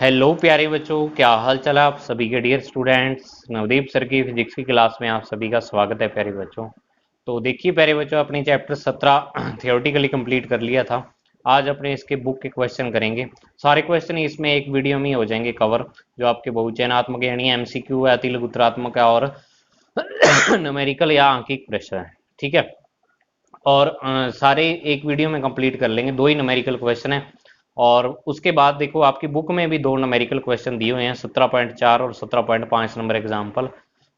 Hello प्यारे बच्चों, क्या हाल चाल है आप सभी के डियर स्टूडेंट्स। नवदीप सर की फिजिक्स की क्लास में आप सभी का स्वागत है प्यारे बच्चों। तो देखिए प्यारे बच्चों, अपने चैप्टर 17 थियोरेटिकली कंप्लीट कर लिया था। आज अपने इसके बुक के क्वेश्चन करेंगे। सारे क्वेश्चन इसमें एक वीडियो में ही हो जाएंगे कवर, जो आपके बहुचयनात्मक यानी एमसीक्यू है, अति लघुत्तरात्मक है और न्यूमेरिकल या आंकिक प्रश्न है। ठीक है, और सारे एक वीडियो में कंप्लीट कर लेंगे। दो ही न्यूमेरिकल क्वेश्चन है और उसके बाद देखो आपकी बुक में भी दो न्यूमेरिकल क्वेश्चन दिए हुए हैं, 17.4 और 17.5 नंबर एग्जाम्पल।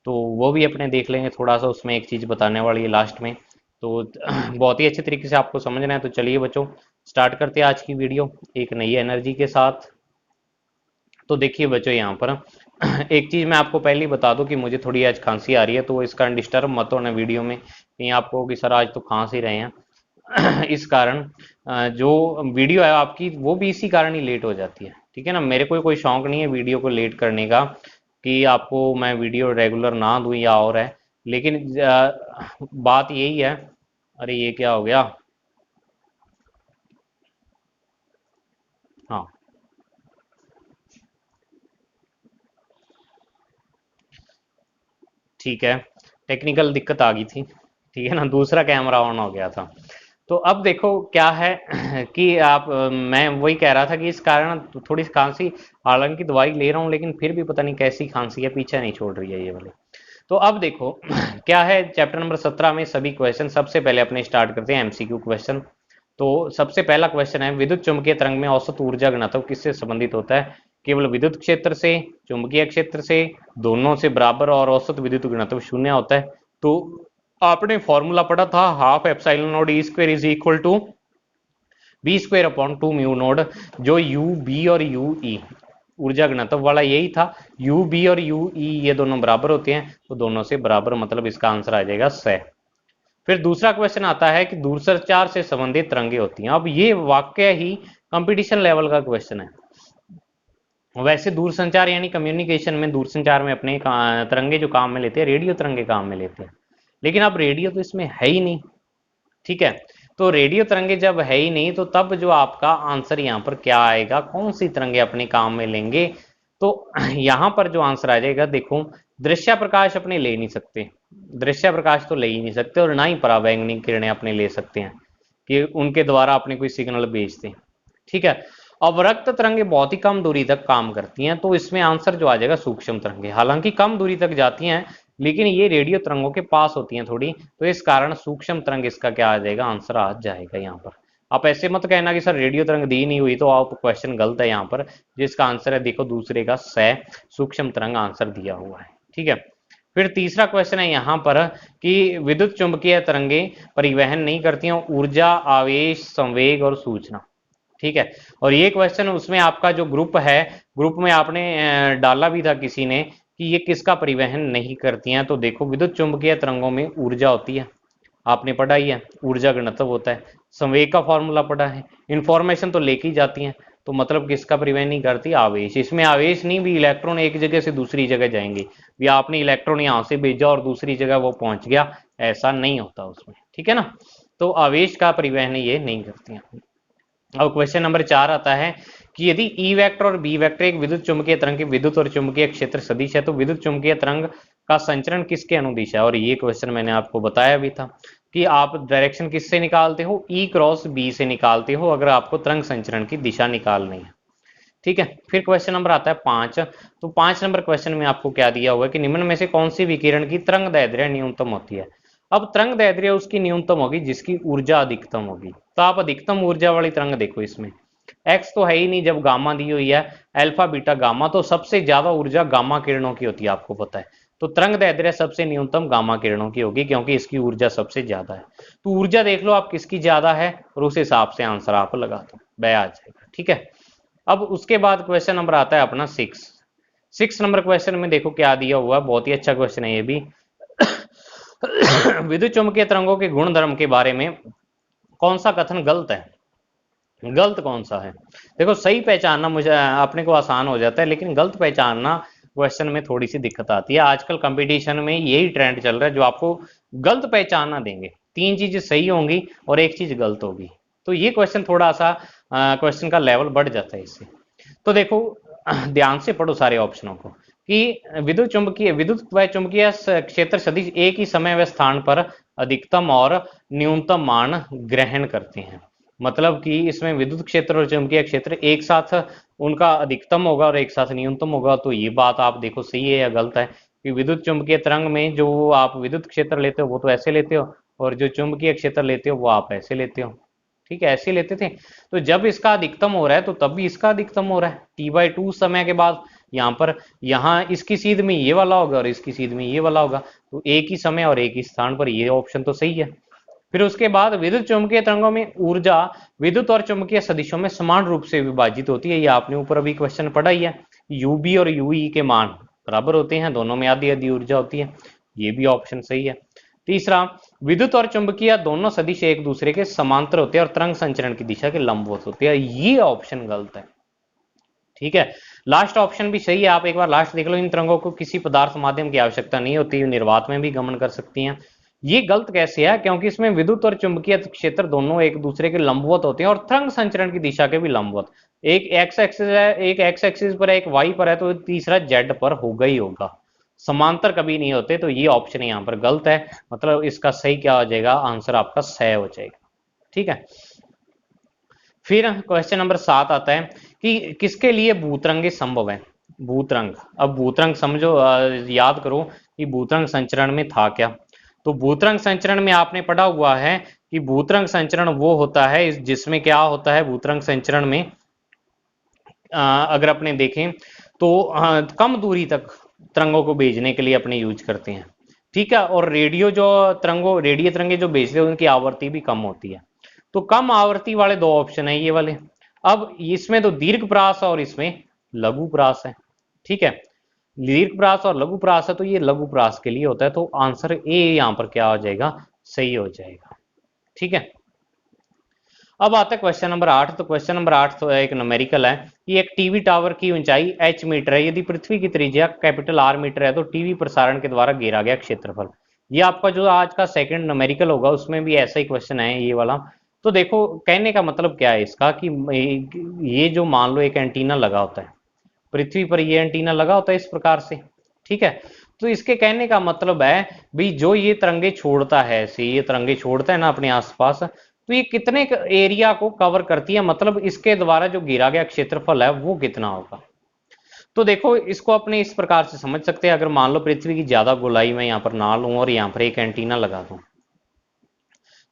तो वो भी अपने देख लेंगे। थोड़ा सा उसमें एक चीज बताने वाली है लास्ट में, तो बहुत ही अच्छे तरीके से आपको समझना है। तो चलिए बच्चों, स्टार्ट करते हैं आज की वीडियो एक नई एनर्जी के साथ। तो देखिए बच्चों, यहाँ पर एक चीज मैं आपको पहले ही बता दूं कि मुझे थोड़ी आज खांसी आ रही है, तो इसका डिस्टर्ब मत होना वीडियो में कहीं आपको कि सर आज तो खांस ही रहे हैं। इस कारण जो वीडियो है आपकी वो भी इसी कारण ही लेट हो जाती है। ठीक है ना, मेरे को कोई शौक नहीं है वीडियो को लेट करने का कि आपको मैं वीडियो रेगुलर ना दूं या और है, लेकिन बात यही है। अरे ये क्या हो गया। हाँ, ठीक है, टेक्निकल दिक्कत आ गई थी। ठीक है ना, दूसरा कैमरा ऑन हो गया था। तो अब देखो क्या है कि आप मैं वही कह रहा था कि इस कारण थोड़ी सी खांसी, हालांकि दवाई ले रहा हूँ लेकिन फिर भी पता नहीं कैसी खांसी है, पीछे नहीं छोड़ रही है ये वाली। तो अब देखो क्या है, चैप्टर नंबर 17 में सभी क्वेश्चन सबसे पहले अपने स्टार्ट करते हैं एमसीक्यू क्वेश्चन। तो सबसे पहला क्वेश्चन है, विद्युत चुंबकीय तरंग में औसत ऊर्जा घनत्व किससे संबंधित होता है? केवल विद्युत क्षेत्र से, चुंबकीय क्षेत्र से, दोनों से बराबर और औसत विद्युत घनत्व शून्य होता है। तो आपने फॉर्मूला पढ़ा था, half epsilon naught e square is equal to b square upon 2 mu naught, जो यू बी और यू ई ऊर्जा घनत्व वाला यही था। यू बी और यू ई ये दोनों बराबर होते हैं, तो दोनों से बराबर मतलब इसका आंसर आ जाएगा 100। फिर दूसरा क्वेश्चन आता है कि दूरसंचार से संबंधित तरंगे होती हैं। अब ये वाक्य ही कंपटीशन लेवल का क्वेश्चन है। वैसे दूरसंचार यानी कम्युनिकेशन में, दूरसंचार में अपने तरंगे जो काम में लेते हैं, रेडियो तरंगे काम में लेते हैं, लेकिन अब रेडियो तो इसमें है ही नहीं। ठीक है, तो रेडियो तरंगे जब है ही नहीं, तो तब जो आपका आंसर यहाँ पर क्या आएगा, कौन सी तरंगे अपने काम में लेंगे? तो यहाँ पर जो आंसर आ जाएगा, देखो दृश्य प्रकाश अपने ले नहीं सकते, दृश्य प्रकाश तो ले ही नहीं सकते, और ना ही पराबैंगनी किरणें अपने ले सकते हैं कि उनके द्वारा अपने कोई सिग्नल भेजते हैं। ठीक है, अवरक्त तरंगें बहुत ही कम दूरी तक काम करती हैं, तो इसमें आंसर जो आ जाएगा सूक्ष्म तरंगें, हालांकि कम दूरी तक जाती हैं लेकिन ये रेडियो तरंगों के पास होती हैं थोड़ी, तो इस कारण सूक्ष्म तरंग इसका क्या आ जाएगा, आंसर आ जाएगा यहाँ पर। आप ऐसे मत कहना कि सर रेडियो तरंग दी नहीं हुई, तो आप क्वेश्चन गलत है यहाँ पर। जिसका आंसर है देखो दूसरे का 100 सूक्ष्म तरंग आंसर दिया हुआ है। ठीक है, फिर तीसरा क्वेश्चन है यहाँ पर कि विद्युत चुंबकीय तरंगें परिवहन नहीं करती हैं ऊर्जा, आवेश, संवेग और सूचना। ठीक है, और ये क्वेश्चन उसमें आपका जो ग्रुप है, ग्रुप में आपने डाला भी था किसी ने कि ये किसका परिवहन नहीं करती हैं। तो देखो विद्युत चुंबकीय तरंगों में ऊर्जा होती है, आपने पढ़ा ही है, ऊर्जा घनत्व होता है। संवेग का फॉर्मूला पढ़ा है, इंफॉर्मेशन तो लेके ही जाती हैं, तो मतलब किसका परिवहन नहीं करती, आवेश। इसमें आवेश नहीं, भी इलेक्ट्रॉन एक जगह से दूसरी जगह जाएंगे, भी आपने इलेक्ट्रॉन यहाँ से भेजा और दूसरी जगह वो पहुंच गया, ऐसा नहीं होता उसमें। ठीक है ना, तो आवेश का परिवहन ये नहीं करती हैं। अब क्वेश्चन नंबर 4 आता है कि यदि ई वेक्टर और बी वेक्टर एक विद्युत चुंबकीय तरंग के विद्युत और चुंबकीय क्षेत्र सदिश है, तो विद्युत चुंबकीय तरंग का संचरण किसके अनुदिश है? और ये क्वेश्चन मैंने आपको बताया भी था कि आप डायरेक्शन किससे निकालते हो, ई क्रॉस बी से निकालते हो अगर आपको तरंग संचरण की दिशा निकालनी है। ठीक है, फिर क्वेश्चन नंबर आता है 5। तो 5 नंबर क्वेश्चन में आपको क्या दिया हुआ है कि निम्न में से कौन सी विकिरण की तरंग दैर्ध्य न्यूनतम होती है? अब तरंग दैर्ध्य उसकी न्यूनतम होगी जिसकी ऊर्जा अधिकतम होगी। तो आप अधिकतम ऊर्जा वाली तरंग देखो, इसमें एक्स तो है ही नहीं, जब गामा दी हुई है, अल्फा बीटा गामा, तो सबसे ज्यादा ऊर्जा गामा किरणों की होती है, आपको पता है। तो तरंग दैर्ध्य सबसे न्यूनतम गामा किरणों की होगी क्योंकि इसकी ऊर्जा सबसे ज्यादा है। तो ऊर्जा देख लो आप किसकी ज्यादा है और उस हिसाब से आंसर आप लगा दो, वह आ जाएगा। ठीक है, अब उसके बाद क्वेश्चन नंबर आता है अपना 6 नंबर क्वेश्चन में देखो क्या दिया हुआ है, बहुत ही अच्छा क्वेश्चन है ये भी। विद्युत चुंबकीय तरंगों के गुण धर्म के बारे में कौन सा कथन गलत है? गलत कौन सा है? देखो सही पहचानना मुझे अपने को आसान हो जाता है, लेकिन गलत पहचानना क्वेश्चन में थोड़ी सी दिक्कत आती है। आजकल कंपटीशन में यही ट्रेंड चल रहा है, जो आपको गलत पहचानना देंगे, 3 चीजें सही होंगी और 1 चीज गलत होगी। तो ये क्वेश्चन थोड़ा सा क्वेश्चन का लेवल बढ़ जाता है इससे। तो देखो ध्यान से पढ़ो सारे ऑप्शनों को कि विद्युत व चुंबकीय क्षेत्र सदिश एक ही समय व स्थान पर अधिकतम और न्यूनतम मान ग्रहण करते हैं। मतलब कि इसमें विद्युत क्षेत्र और चुंबकीय क्षेत्र एक साथ उनका अधिकतम होगा और एक साथ न्यूनतम होगा। तो ये बात आप देखो सही है या गलत है कि विद्युत चुंबकीय तरंग में जो आप विद्युत क्षेत्र लेते हो वो तो ऐसे लेते हो, और जो चुंबकीय क्षेत्र लेते हो वो आप ऐसे लेते हो। ठीक है, ऐसे लेते थे। तो जब इसका अधिकतम हो रहा है तो तब भी इसका अधिकतम हो रहा है T/2 समय के बाद। यहाँ पर यहाँ इसकी सीध में ये वाला होगा और इसकी सीध में ये वाला होगा, तो एक ही समय और एक ही स्थान पर, ये ऑप्शन तो सही है। फिर उसके बाद विद्युत चुंबकीय तरंगों में ऊर्जा विद्युत और चुंबकीय सदिशों में समान रूप से विभाजित होती है। ये आपने ऊपर अभी क्वेश्चन पढ़ा ही है। यूबी और यूई के मान बराबर होते हैं, दोनों में आधी आधी ऊर्जा होती है। ये भी ऑप्शन सही है। तीसरा, विद्युत और चुंबकीय दोनों सदिश एक दूसरे के समांतर होते हैं और तरंग संचरण की दिशा के लंबवत होते हैं। ये ऑप्शन गलत है। ठीक है, लास्ट ऑप्शन भी सही है। आप एक बार लास्ट देख लो, इन तरंगों को किसी पदार्थ माध्यम की आवश्यकता नहीं होती, निर्वात में भी गमन कर सकती हैं। ये गलत कैसे है? क्योंकि इसमें विद्युत और चुंबकीय क्षेत्र दोनों एक दूसरे के लंबवत होते हैं और तरंग संचरण की दिशा के भी लंबवत। एक एक्स एक्सिस है, एक एक्स एक्सिस पर है, एक वाई पर है, तो तीसरा जेड पर होगा ही होगा। समांतर कभी नहीं होते। तो ये ऑप्शन यहाँ पर गलत है। मतलब इसका सही क्या हो जाएगा? आंसर आपका सही हो जाएगा। ठीक है, फिर क्वेश्चन नंबर 7 आता है कि किसके लिए भूतरंगे संभव है? भूतरंग, अब भूतरंग समझो, याद करो कि भूतरंग संचरण में था क्या। तो भूतरंग संचरण में आपने पढ़ा हुआ है कि भूतरंग संचरण वो होता है जिसमें क्या होता है भूतरंग संचरण में, अगर अपने देखें तो कम दूरी तक तरंगों को भेजने के लिए अपने यूज करते हैं। ठीक है, और रेडियो तरंगे जो भेजते हैं उनकी आवृत्ति भी कम होती है। तो कम आवृत्ति वाले दो ऑप्शन है ये वाले। अब इसमें तो दीर्घ प्रास और इसमें लघु प्रास है। ठीक है, दीर्घ प्रास और लघु प्रास है, तो ये लघु प्रास के लिए होता है। तो आंसर ए यहां पर क्या हो जाएगा? सही हो जाएगा। ठीक है, अब आता है क्वेश्चन नंबर 8। तो क्वेश्चन नंबर 8 तो एक न्यूमेरिकल है कि एक टीवी टावर की ऊंचाई h मीटर है, यदि पृथ्वी की त्रिज्या कैपिटल R मीटर है तो टीवी प्रसारण के द्वारा घेरा गया क्षेत्रफल। ये आपका जो आज का सेकंड न्यूमेरिकल होगा उसमें भी ऐसा ही क्वेश्चन है ये वाला। तो देखो कहने का मतलब क्या है इसका कि ये जो मान लो एक एंटीना लगा होता है पृथ्वी पर, ये एंटीना लगा होता है इस प्रकार से। ठीक है, तो इसके कहने का मतलब है भाई जो ये तरंगे छोड़ता है, ऐसे ये तरंगे छोड़ता है ना अपने आसपास, तो ये कितने एरिया को कवर करती है, मतलब इसके द्वारा जो घेरा गया क्षेत्रफल है वो कितना होगा। तो देखो इसको अपने इस प्रकार से समझ सकते हैं। अगर मान लो पृथ्वी की ज्यादा गोलाई मैं यहाँ पर ना लूं और यहाँ पर एक एंटीना लगा दूं,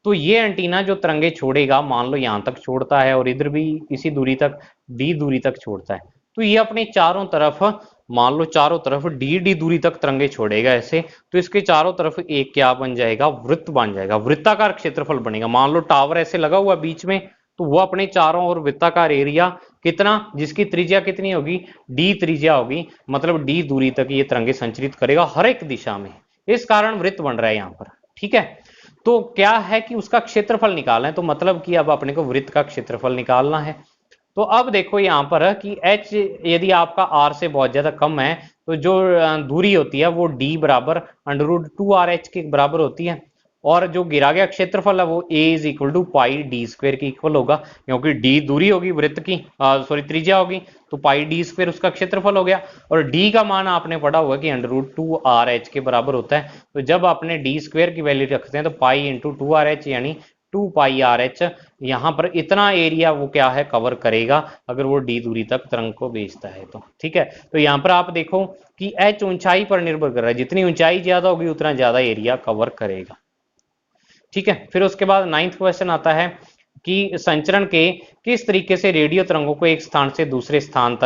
तो ये एंटीना जो तरंगे छोड़ेगा, मान लो यहां तक छोड़ता है और इधर भी इसी दूरी तक डी दूरी तक छोड़ता है, तो ये अपने चारों तरफ, मान लो चारों तरफ डी डी दूरी तक तरंगे छोड़ेगा ऐसे। तो इसके चारों तरफ एक क्या बन जाएगा? वृत्त बन जाएगा, वृत्ताकार क्षेत्रफल बनेगा। मान लो टावर ऐसे लगा हुआ बीच में, तो वो अपने चारों ओर वृत्ताकार एरिया कितना, जिसकी त्रिज्या कितनी होगी? डी त्रिज्या होगी, मतलब डी दूरी तक ये तरंगे संचरित करेगा हर एक दिशा में। इस कारण वृत्त बन रहा है यहाँ पर। ठीक है, तो क्या है कि उसका क्षेत्रफल निकालना है। तो मतलब कि अब अपने को वृत्त का क्षेत्रफल निकालना है। तो अब देखो यहां पर कि h यदि आपका r से बहुत ज्यादा कम है तो जो दूरी होती है वो d बराबर √2rh के बराबर होती है, और जो गिरा गया क्षेत्रफल है वो a is equal to pi d square के इक्वल होगा, क्योंकि d दूरी होगी वृत्त की, सॉरी त्रिज्या होगी, तो पाई डी स्क्वायर उसका क्षेत्रफल हो गया। और d का मान आपने पढ़ा हुआ कि √2rh के बराबर होता है। तो जब आपने डी स्क्वायर की वैल्यू रखते हैं तो पाई इंटू 2rh यानी 2 पाई RH यहाँ पर इतना एरिया वो क्या है कवर करेगा अगर वो डी दूरी तक तरंग को भेजता है तो। ठीक है, तो यहाँ पर आप देखो कि h ऊंचाई पर निर्भर कर रहा है, जितनी ऊंचाई ज्यादा होगी उतना ज्यादा एरिया कवर करेगा। ठीक है, फिर उसके बाद 9th क्वेश्चन आता है कि संचरण के किस तरीके से रेडियो तरंगों को एक स्थान से दूसरे स्थान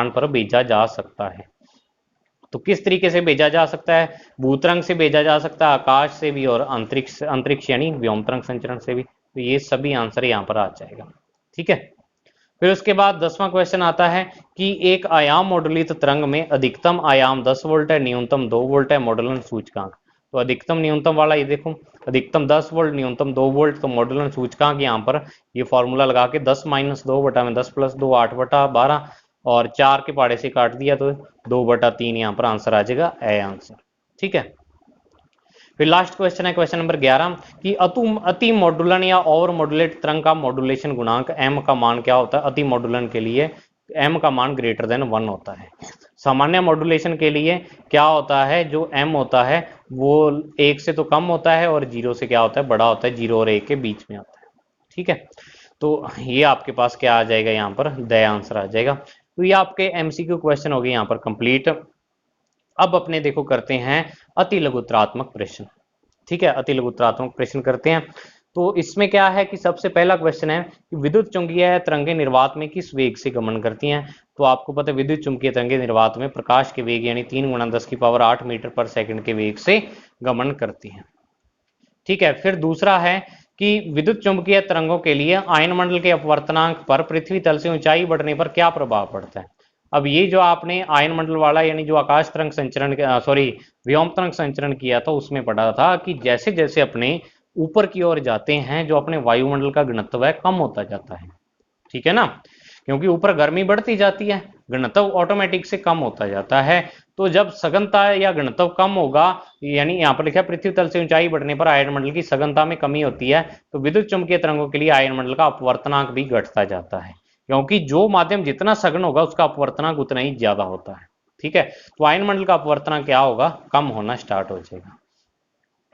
पर भेजा जा सकता है। तो किस तरीके से भेजा जा सकता है? भूतरंग से भेजा जा सकता है, आकाश से भी, और अंतरिक्ष यानी व्योमतरंग संचरण से भी। तो ये सभी आंसर यहाँ पर आ जाएगा। ठीक है, फिर उसके बाद 10वां क्वेश्चन आता है कि एक आयाम मॉडुलित तरंग में अधिकतम आयाम 10 वोल्ट है, न्यूनतम 2 वोल्ट है, मॉडुलन सूचकांक। तो अधिकतम न्यूनतम वाला ये देखो, अधिकतम 10 वोल्ट, न्यूनतम 2 वोल्ट, तो मॉडुलन सूचकांक यहाँ पर ये फॉर्मूला लगा के 10 - 2 बटा में 10 + 2 8 बटा 12, और 4 के पहाड़े से काट दिया तो 2/3 यहाँ पर आंसर आ जाएगा, ए आंसर। ठीक है, फिर लास्ट क्वेश्चन है क्वेश्चन नंबर 11 कि अति मॉडुलन या ओवर मॉडुलेट तरंग का मॉडुलेशन गुणांक m का मान क्या होता है अति मॉडुलन के लिए? m का मान ग्रेटर देन 1 होता है। सामान्य मॉड्यूलेशन के लिए क्या होता है, जो m होता है वो 1 से तो कम होता है और 0 से क्या होता है, बड़ा होता है, 0 और 1 के बीच में आता है। ठीक है, तो ये आपके पास क्या आ जाएगा, यहाँ पर द आंसर आ जाएगा। तो ये आपके एमसीक्यू क्वेश्चन हो गए यहाँ पर कंप्लीट। अब अपने देखो करते हैं अति लघुत्रात्मक प्रश्न। ठीक है, अति लघुत्रात्मक प्रश्न करते हैं। तो इसमें क्या है कि सबसे पहला क्वेश्चन है कि विद्युत चुंबकीय तरंगें निर्वात में किस वेग से गमन करती हैं। तो आपको पता है विद्युत चुंबकीय तरंगें निर्वात में प्रकाश के वेग यानी 3 × 10⁸ मीटर पर सेकंड के वेग से गमन करती हैं। ठीक है, फिर दूसरा है कि विद्युत चुंबकीय तरंगों के लिए आयन मंडल के अपवर्तनांक पर पृथ्वी तल से ऊंचाई बढ़ने पर क्या प्रभाव पड़ता है। अब ये जो आपने आयन मंडल वाला यानी जो आकाश तरंग संचरण सॉरी व्योम तरंग संचरण किया था उसमें पढ़ा था कि जैसे जैसे अपने ऊपर की ओर जाते हैं जो अपने वायुमंडल का घनत्व है कम होता जाता है। ठीक है ना, क्योंकि ऊपर गर्मी बढ़ती जाती है, घनत्व ऑटोमेटिक से कम होता जाता है। तो जब सघनता या घनत्व कम होगा, यानी यहाँ पर लिखा है पृथ्वी तल से ऊंचाई बढ़ने पर आयन मंडल की सघनता में कमी होती है, तो विद्युत चुंबकीय तरंगों के लिए आयन मंडल का अपवर्तनांक भी घटता जाता है, क्योंकि जो माध्यम जितना सघन होगा उसका अपवर्तनांक उतना ही ज्यादा होता है। ठीक है, तो आयन मंडल का अपवर्तनांक क्या होगा, कम होना स्टार्ट हो जाएगा।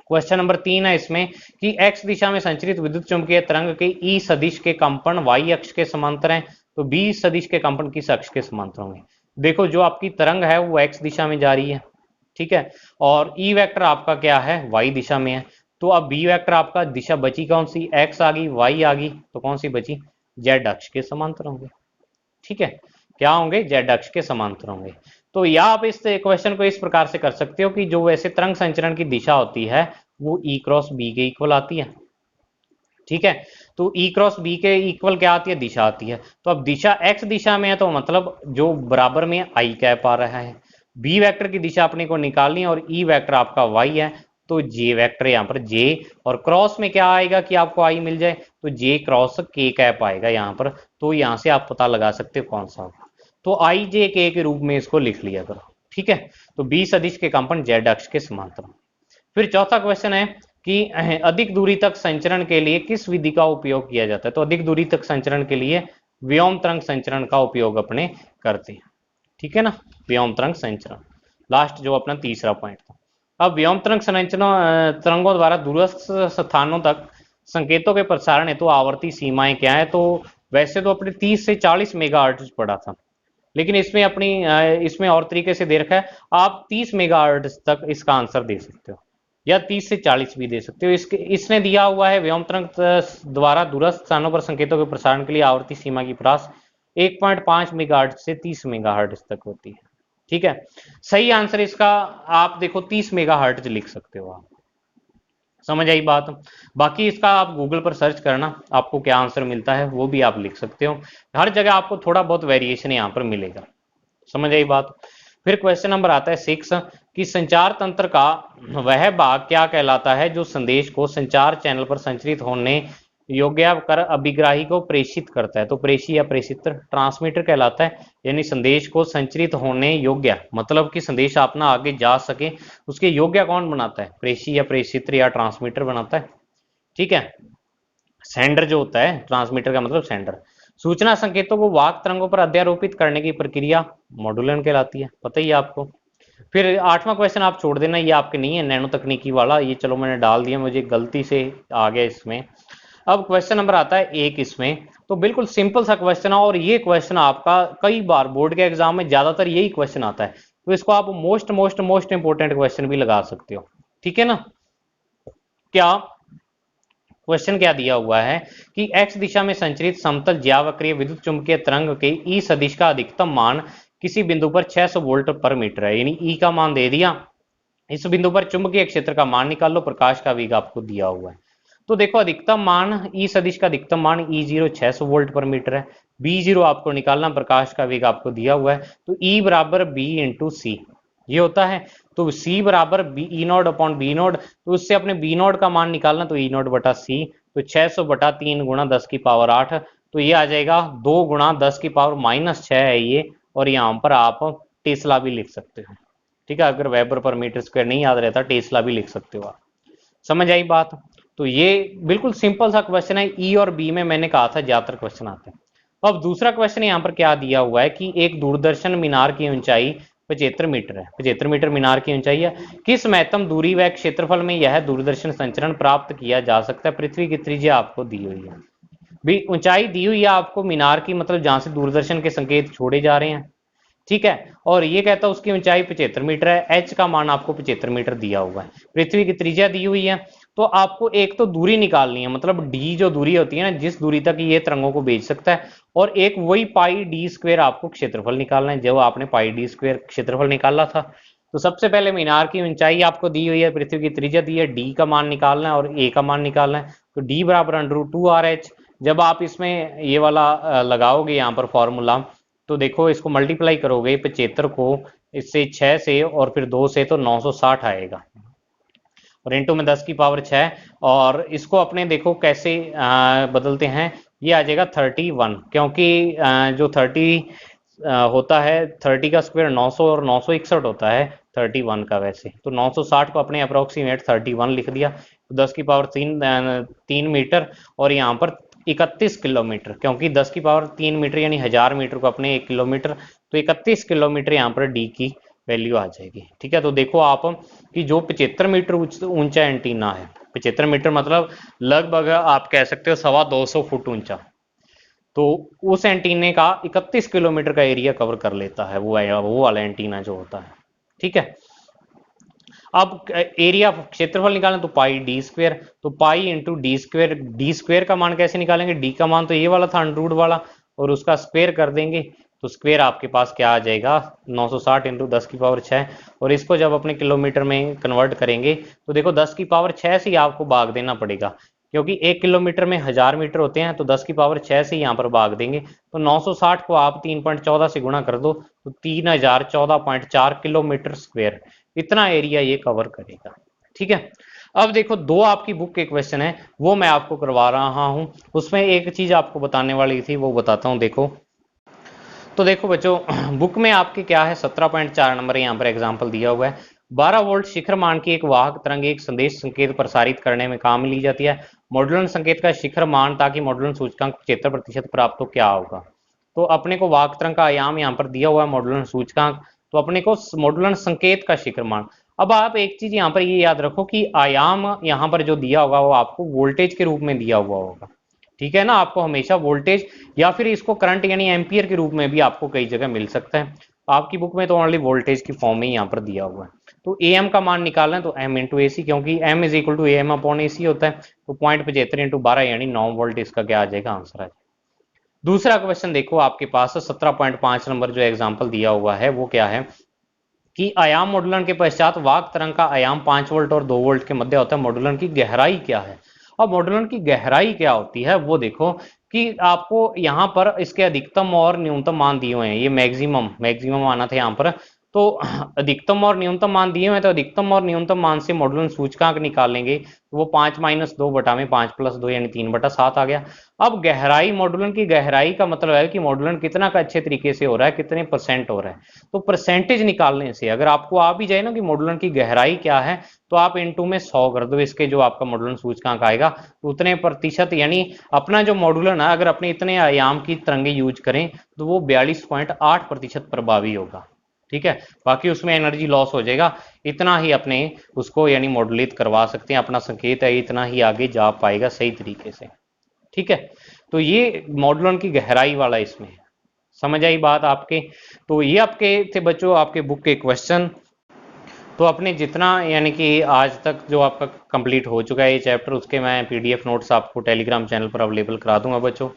क्वेश्चन नंबर 3 है इसमें कि x दिशा में संचरित विद्युत चुंबकीय तरंग के ई सदिश के कंपन y अक्ष के समांतर हैं, तो b सदिश के कंपन किस अक्ष के समांतर होंगे। देखो जो आपकी तरंग है वो x दिशा में जा रही है, ठीक है, और ई वेक्टर आपका क्या है, y दिशा में है। तो अब b वेक्टर आपका दिशा बची कौन सी, x आ गई, y आ गई, तो कौन सी बची, z अक्ष के समांतर होंगे। ठीक है, क्या होंगे, z अक्ष के समांतर होंगे। तो या आप इस क्वेश्चन को इस प्रकार से कर सकते हो कि जो वैसे तरंग संचरण की दिशा होती है वो E क्रॉस B के इक्वल आती है। ठीक है, तो E क्रॉस B के इक्वल क्या आती है, दिशा आती है। तो अब दिशा x दिशा में है तो मतलब जो बराबर में I कैप आ रहा है। B वेक्टर की दिशा अपने को निकालनी और E वेक्टर आपका y है, तो J वेक्टर यहाँ पर J, और क्रॉस में क्या आएगा कि आपको I मिल जाए, तो J क्रॉस K कैप आएगा यहाँ पर। तो यहाँ से आप पता लगा सकते हो कौन सा होगा, तो I J K के रूप में इसको लिख लिया करो। ठीक है, तो B सदिश के कंपन Z अक्ष के समांतर। फिर चौथा क्वेश्चन है कि अधिक दूरी तक संचरण के लिए किस विधि का उपयोग किया जाता है। तो अधिक दूरी तक संचरण के लिए व्योम तरंग संचरण का उपयोग अपने करते हैं। ठीक है ना, व्योम तरंग संचरण लास्ट जो अपना तीसरा पॉइंट था। अब व्योम तरंग संचरण तरंगों द्वारा दूरस्थ स्थानों तक संकेतों के प्रसारण हेतु आवर्ती सीमाएं क्या है। तो वैसे तो अपने 30 से 40 मेगाहर्ट्ज पड़ा था, लेकिन इसमें अपनी इसमें और तरीके से दे रखा है, आप 30 मेगाहर्ट्ज तक इसका आंसर दे सकते हो या 30 से 40 भी दे सकते हो। इसने दिया हुआ है व्योम तरंग द्वारा दूरस्थ स्थानों पर संकेतों के प्रसारण के लिए आवर्ती सीमा की प्रास 1.5 मेगाहर्ट्ज से 30 मेगाहर्ट्ज तक होती है। ठीक है, सही आंसर इसका आप देखो 30 मेगाहर्ट्ज लिख सकते हो आप। समझ आई बात। बाकी इसका आप गूगल पर सर्च करना, आपको क्या आंसर मिलता है वो भी आप लिख सकते हो। हर जगह आपको थोड़ा बहुत वेरिएशन यहाँ पर मिलेगा। समझ आई बात। फिर क्वेश्चन नंबर आता है 6 कि संचार तंत्र का वह भाग क्या कहलाता है जो संदेश को संचार चैनल पर संचरित होने योग्य कर अभिग्राही को प्रेषित करता है। तो प्रेषी या प्रेषित ट्रांसमीटर कहलाता है, यानी संदेश को संचरित होने योग्य मतलब कि संदेश अपना आगे जा सके उसके योग्य कौन बनाता है, प्रेषी या प्रेषित या ट्रांसमीटर बनाता है। ठीक है, सेंडर जो होता है, ट्रांसमीटर का मतलब सेंडर। सूचना संकेतों को वाक तरंगों पर अध्यारोपित करने की प्रक्रिया मॉड्यूलन कहलाती है, पता ही है आपको। फिर 8वां क्वेश्चन आप छोड़ देना, ये आपके नहीं है, नैनो तकनीकी वाला, ये चलो मैंने डाल दिया, मुझे गलती से आ गया इसमें। अब क्वेश्चन नंबर आता है 1 इसमें, तो बिल्कुल सिंपल सा क्वेश्चन है और ये क्वेश्चन आपका कई बार बोर्ड के एग्जाम में ज्यादातर यही क्वेश्चन आता है, तो इसको आप मोस्ट इंपोर्टेंट क्वेश्चन भी लगा सकते हो। ठीक है ना, क्या क्वेश्चन क्या दिया हुआ है कि x दिशा में संचरित समतल ज्यावक्रीय विद्युत चुंबकीय तरंग के ई सदिश का अधिकतम मान किसी बिंदु पर 600 वोल्ट पर मीटर है, यानी ई का मान दे दिया, इस बिंदु पर चुंबकीय क्षेत्र का मान निकाल लो, प्रकाश का वेग आपको दिया हुआ है। तो देखो अधिकतम मान ई सदिश का अधिकतम मान E0 600 वोल्ट पर मीटर है, B0 आपको निकालना, प्रकाश का वेग आपको दिया हुआ है, तो E बराबर B इंटू सी ये होता है। तो C बराबर ई नॉट अपॉन बी नॉट, तो उससे अपने बी नॉट का मान निकालना, तो ई नॉट बटा सी, तो 600 बटा 3 गुणा 10 की पावर 8, तो ये आ जाएगा 2 गुणा 10 की पावर -6 है ये, और यहाँ पर आप टेस्ला भी लिख सकते हो। ठीक है, अगर वेबर पर मीटर स्क्वायर नहीं याद रहता टेस्ला भी लिख सकते हो आप। समझ आई बात। तो ये बिल्कुल सिंपल सा क्वेश्चन है, ई और बी में मैंने कहा था ज्यादातर क्वेश्चन आते हैं। अब दूसरा क्वेश्चन यहाँ पर क्या दिया हुआ है कि एक दूरदर्शन मीनार की ऊंचाई 75 मीटर है, 75 मीटर मीनार की ऊंचाई है। किस महत्तम दूरी व क्षेत्रफल में यह दूरदर्शन संचरण प्राप्त किया जा सकता है? पृथ्वी की त्रिज्या आपको दी हुई है, भी ऊंचाई दी हुई है आपको मीनार की, मतलब जहां से दूरदर्शन के संकेत छोड़े जा रहे हैं, ठीक है। और ये कहता है उसकी ऊंचाई 75 मीटर है, एच का मान आपको 75 मीटर दिया हुआ है, पृथ्वी की त्रिज्या दी हुई है। तो आपको एक तो दूरी निकालनी है, मतलब डी जो दूरी होती है ना, जिस दूरी तक ये तरंगों को भेज सकता है, और एक वही पाई डी स्क्वायर आपको क्षेत्रफल निकालना है, जो आपने पाई डी स्क्वायर क्षेत्रफल निकाला था। तो सबसे पहले मीनार की ऊंचाई आपको दी हुई है, पृथ्वी की त्रिज्या दी है, डी का मान निकालना है और ए का मान निकालना है। तो डी बराबर √2 RH। जब आप इसमें ये वाला लगाओगे यहाँ पर फॉर्मूला, तो देखो इसको मल्टीप्लाई करोगे 75 को इससे 6 से और फिर 2 से, तो 960 आएगा, और इंटू में 10 की पावर 6। और इसको अपने देखो कैसे बदलते हैं, ये आ जाएगा 31, क्योंकि जो 30 होता है, 30 का स्क्वायर 900 और 961 होता है 31 का वैसे, तो 960 को अपने अप्रोक्सीमेट 31 लिख दिया। तो 10 की पावर 3 मीटर, और यहाँ पर 31 किलोमीटर, क्योंकि 10 की पावर 3 मीटर यानी 1000 मीटर को अपने 1 किलोमीटर, तो 31 किलोमीटर यहाँ पर डी की वैल्यू आ जाएगी, ठीक है। तो देखो आप कि जो 75 मीटर ऊंचा एंटीना है, 75 मीटर मतलब लगभग आप कह सकते हो 225 फुट ऊंचा, तो उस एंटीने का 31 किलोमीटर का एरिया कवर कर लेता है वो वाला एंटीना जो होता है, ठीक है। अब एरिया क्षेत्रफल निकालें तो पाई डी स्क्वायर, तो pi into D square, D square का मान कैसे निकालेंगे, डी का मान तो ये वाला था अंडररूट वाला, और उसका स्क्वायर कर देंगे, तो स्क्वायर आपके पास क्या आ जाएगा 960 इंटू 10 की पावर 6। और इसको जब अपने किलोमीटर में कन्वर्ट करेंगे तो देखो 10 की पावर 6 से ही आपको भाग देना पड़ेगा, क्योंकि 1 किलोमीटर में 1000 मीटर होते हैं, तो 10 की पावर 6 से यहाँ पर भाग देंगे, तो 960 को आप 3.14 से गुणा कर दो, तो 3014.4 किलोमीटर स्क्वायर, इतना एरिया ये कवर करेगा, ठीक है। अब देखो दो आपकी बुक के क्वेश्चन है, वो मैं आपको करवा रहा हूं, उसमें एक चीज आपको बताने वाली थी, वो बताता हूं। देखो तो देखो बच्चों बुक में आपके क्या है 17.4 नंबर यहाँ पर एग्जाम्पल दिया हुआ है। 12 वोल्ट शिखर मान की एक वाहक तरंग एक संदेश संकेत प्रसारित करने में काम ली जाती है। मॉड्यूलन संकेत का शिखर मान ताकि मॉड्यूलन सूचकांक 75% प्राप्त हो, क्या होगा? तो अपने को वाहक तरंग का आयाम यहाँ पर दिया हुआ है, मॉड्यूलन सूचकांक, तो अपने को मॉड्यूलन संकेत का शिखर मान। अब आप एक चीज यहाँ पर ये याद रखो कि आयाम यहाँ पर जो दिया होगा वो आपको वोल्टेज के रूप में दिया हुआ होगा, ठीक है ना। आपको हमेशा वोल्टेज या फिर इसको करंट यानी एम्पियर के रूप में भी आपको कई जगह मिल सकता है। आपकी बुक में तो ओनली वोल्टेज की फॉर्म में यहाँ पर दिया हुआ है। तो ए एम का मान निकालना है तो एम इंटू ए सी, क्योंकि M is equal to A M upon A C होता है, तो 0.75 इंटू 12 यानी 9 वोल्ट इसका क्या आ जाएगा, आंसर आ जाएगा। दूसरा क्वेश्चन देखो आपके पास 17.5 नंबर जो एग्जाम्पल दिया हुआ है वो क्या है कि आयाम मॉड्यूलन के पश्चात वाहक तरंग का आयाम 5 वोल्ट और 2 वोल्ट के मध्य होता है, मॉड्यूलन की गहराई क्या है? अब मॉड्यूलन की गहराई क्या होती है वो देखो कि आपको यहाँ पर इसके अधिकतम और न्यूनतम मान दिए हुए हैं, ये मैक्सिमम आना था यहाँ पर, तो अधिकतम और न्यूनतम मान दिए हुए हैं, तो अधिकतम और न्यूनतम मान से मॉड्यूलन सूचकांक निकालेंगे, तो वो 5 - 2 बटा में 5 + 2 यानी 3/7 आ गया। अब गहराई, मॉड्यूलन की गहराई का मतलब है कि मॉड्यूलन कितना का अच्छे तरीके से हो रहा है, कितने % हो रहा है, तो परसेंटेज निकालने से अगर आपको आ भी जाए ना कि मॉड्यूलन की गहराई क्या है, तो आप इनटू में 100 कर दो, इसके जो आपका मॉड्यूलन सूचकांक आएगा तो उतने प्रतिशत, यानी अपना जो मॉड्यूलन है अगर अपने इतने आयाम की तरंगे यूज करें तो वो 42.8% प्रभावी होगा, ठीक है। बाकी उसमें एनर्जी लॉस हो जाएगा, इतना ही अपने उसको यानी मॉड्यूलेट करवा सकते हैं, अपना संकेत है इतना ही आगे जा पाएगा सही तरीके से, ठीक है। तो ये मॉड्यूलन की गहराई वाला इसमें है, समझ आई बात आपके? तो ये आपके थे बच्चों आपके बुक के क्वेश्चन। तो अपने जितना यानी कि आज तक जो आपका कंप्लीट हो चुका है ये चैप्टर, उसके मैं पीडीएफ नोट्स आपको टेलीग्राम चैनल पर अवेलेबल करा दूंगा बच्चों,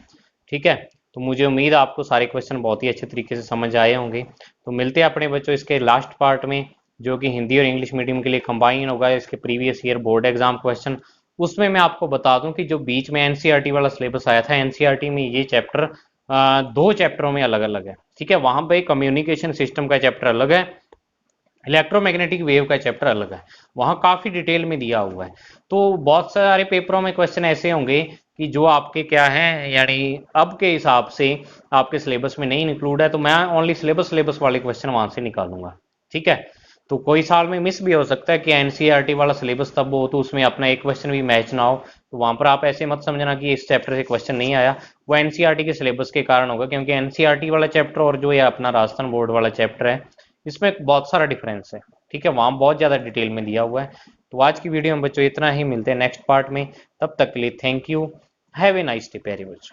ठीक है। तो मुझे उम्मीद है आपको सारे क्वेश्चन बहुत ही अच्छे तरीके से समझ आए होंगे। तो मिलते हैं अपने बच्चों इसके लास्ट पार्ट में, जो कि हिंदी और इंग्लिश मीडियम के लिए कंबाइन होगा, इसके previous year board exam question. उसमें मैं आपको बता दूं कि जो बीच में एनसीईआरटी वाला सिलेबस आया था, एनसीईआरटी में ये चैप्टर 2 चैप्टरों में अलग अलग है, ठीक है। वहां पे कम्युनिकेशन सिस्टम का चैप्टर अलग है, इलेक्ट्रोमैग्नेटिक वेव का चैप्टर अलग है, वहां काफी डिटेल में दिया हुआ है। तो बहुत सारे पेपरों में क्वेश्चन ऐसे होंगे कि जो आपके क्या है यानी अब के हिसाब से आपके सिलेबस में नहीं इंक्लूड है, तो मैं ओनली सिलेबस वाले क्वेश्चन वहां से निकालूंगा, ठीक है। तो कोई साल में मिस भी हो सकता है कि एनसीईआरटी वाला सिलेबस तब हो तो उसमें अपना एक क्वेश्चन भी मैच ना हो, तो वहां पर आप ऐसे मत समझना कि इस चैप्टर से क्वेश्चन नहीं आया, वो एनसीईआरटी के सिलेबस के कारण होगा, क्योंकि एनसीईआरटी वाला चैप्टर और जो ये अपना राजस्थान बोर्ड वाला चैप्टर है इसमें बहुत सारा डिफरेंस है। ठीक है, वहां बहुत ज्यादा डिटेल में दिया हुआ है। तो आज की वीडियो में बच्चों इतना ही, मिलते हैं नेक्स्ट पार्ट में, तब तक के लिए thank you, have a nice day very much.